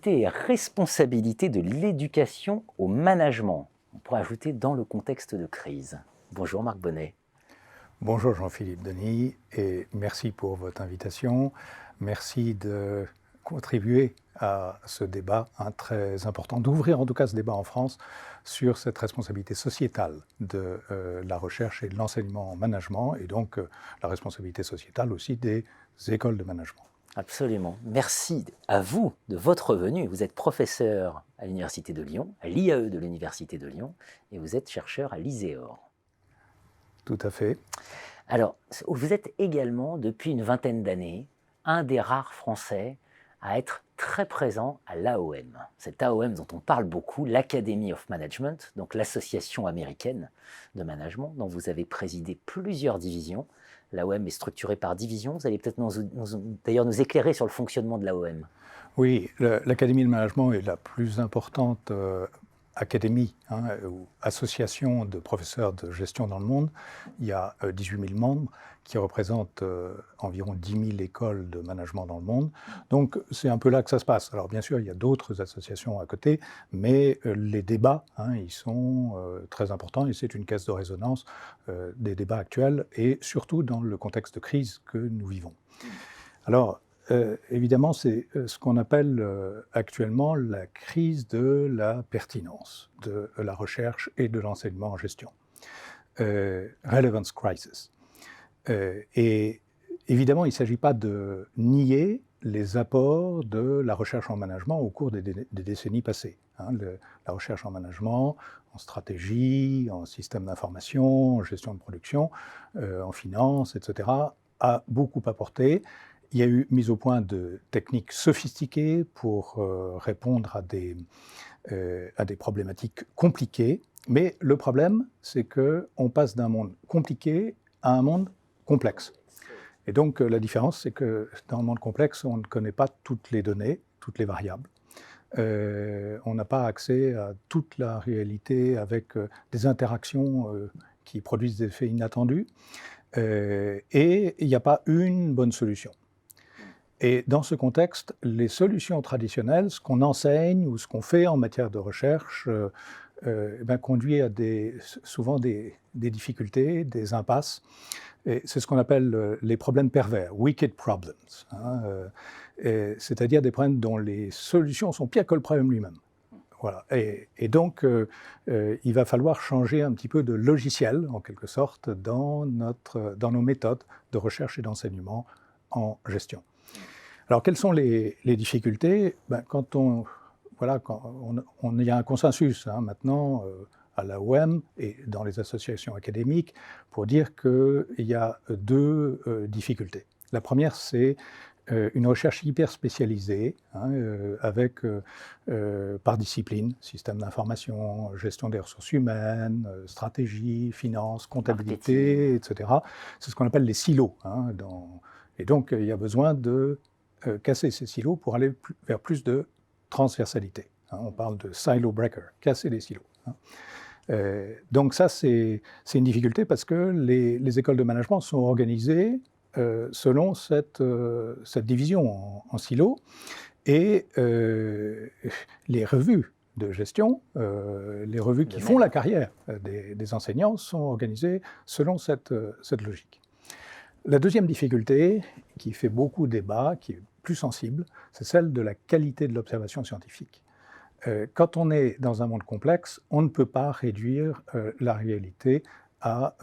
Qualité et responsabilité de l'éducation au management. On pourrait ajouter dans le contexte de crise. Bonjour Marc Bonnet. Bonjour Jean-Philippe Denis et merci pour votre invitation. Merci de contribuer à ce débat très important, d'ouvrir en tout cas ce débat en France sur cette responsabilité sociétale de la recherche et de l'enseignement en management et donc la responsabilité sociétale aussi des écoles de management. Absolument. Merci à vous de votre venue. Vous êtes professeur à l'Université de Lyon, à l'IAE de l'Université de Lyon, et vous êtes chercheur à l'ISEOR. Tout à fait. Alors, vous êtes également, depuis une vingtaine d'années, un des rares Français à être très présent à l'AOM. Cette AOM dont on parle beaucoup, l'Academy of Management, donc l'association américaine de management, dont vous avez présidé plusieurs divisions. L'AOM est structurée par division. Vous allez peut-être d'ailleurs nous éclairer sur le fonctionnement de l'AOM. Oui, l'Académie de management est la plus importante académie ou association de professeurs de gestion dans le monde. Il y a 18 000 membres qui représentent environ 10 000 écoles de management dans le monde. Donc c'est un peu là que ça se passe. Alors bien sûr, il y a d'autres associations à côté, mais les débats, ils sont très importants et c'est une caisse de résonance des débats actuels et surtout dans le contexte de crise que nous vivons. Alors, évidemment, c'est ce qu'on appelle actuellement la crise de la pertinence de la recherche et de l'enseignement en gestion. Relevance crisis. Et évidemment, il ne s'agit pas de nier les apports de la recherche en management au cours des décennies passées. La recherche en management, en stratégie, en système d'information, en gestion de production, en finance, etc., a beaucoup apporté. Il y a eu mise au point de techniques sophistiquées pour répondre à des problématiques compliquées. Mais le problème, c'est qu'on passe d'un monde compliqué à un monde complexe. Et donc, la différence, c'est que dans un monde complexe, on ne connaît pas toutes les données, toutes les variables. On n'a pas accès à toute la réalité avec des interactions qui produisent des effets inattendus. Et il n'y a pas une bonne solution. Et dans ce contexte, les solutions traditionnelles, ce qu'on enseigne ou ce qu'on fait en matière de recherche, conduit à souvent des difficultés, des impasses. Et c'est ce qu'on appelle les problèmes pervers, wicked problems. C'est-à-dire des problèmes dont les solutions sont pires que le problème lui-même. Voilà. Et donc, il va falloir changer un petit peu de logiciel, en quelque sorte, dans nos méthodes de recherche et d'enseignement en gestion. Alors, quelles sont les difficultés ? Quand il y a un consensus maintenant à l'AOM et dans les associations académiques pour dire qu'il y a deux difficultés. La première, c'est une recherche hyper spécialisée, avec par discipline, système d'information, gestion des ressources humaines, stratégie, finance, comptabilité, etc. C'est ce qu'on appelle les silos. Et donc, il y a besoin de casser ces silos pour aller vers plus de transversalité. On parle de silo breaker, casser les silos. Donc ça, c'est une difficulté parce que les écoles de management sont organisées selon cette division en silos et les revues de gestion, les revues qui font la carrière des enseignants sont organisées selon cette logique. La deuxième difficulté, qui fait beaucoup débat, qui est plus sensible, c'est celle de la qualité de l'observation scientifique. Quand on est dans un monde complexe, on ne peut pas réduire la réalité à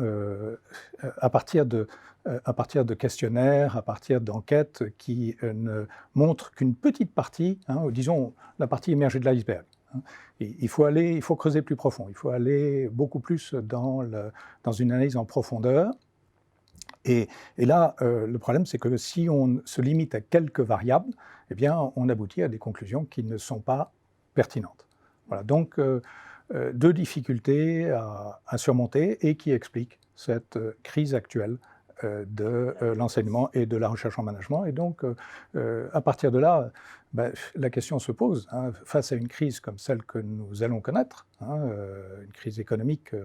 partir de questionnaires, à partir d'enquêtes qui ne montrent qu'une petite partie, disons la partie émergée de l'iceberg. Il faut creuser plus profond, il faut aller beaucoup plus dans une analyse en profondeur. Et là, le problème, c'est que si on se limite à quelques variables, eh bien, on aboutit à des conclusions qui ne sont pas pertinentes. Voilà, donc deux difficultés à surmonter et qui expliquent cette crise actuelle de l'enseignement et de la recherche en management. Et donc, à partir de là, la question se pose, face à une crise comme celle que nous allons connaître, une crise économique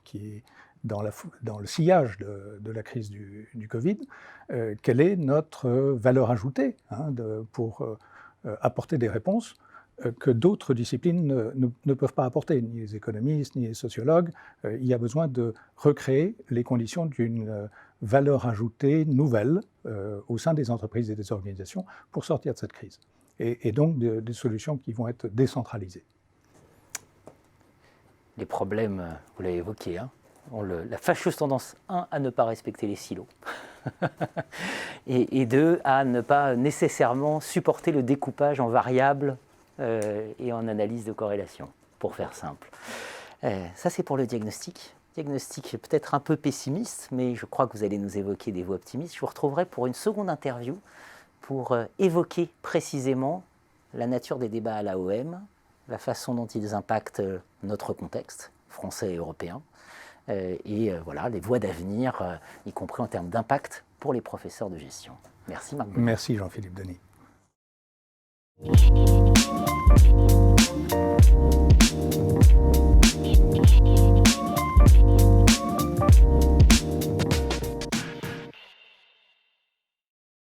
qui dans le sillage de la crise du Covid, quelle est notre valeur ajoutée pour apporter des réponses que d'autres disciplines ne peuvent pas apporter, ni les économistes, ni les sociologues. Il y a besoin de recréer les conditions d'une valeur ajoutée nouvelle au sein des entreprises et des organisations pour sortir de cette crise. Et donc des solutions qui vont être décentralisées. Les problèmes, vous l'avez évoqué, hein, ont la fâcheuse tendance, 1, à ne pas respecter les silos, et 2, à ne pas nécessairement supporter le découpage en variables et en analyse de corrélation, pour faire simple. Ça, c'est pour le diagnostic. Diagnostic peut-être un peu pessimiste, mais je crois que vous allez nous évoquer des voix optimistes. Je vous retrouverai pour une seconde interview pour évoquer précisément la nature des débats à l'AOM, la façon dont ils impactent notre contexte français et européen, et voilà, les voies d'avenir, y compris en termes d'impact pour les professeurs de gestion. Merci Marc Bonnier. Merci Jean-Philippe Denis.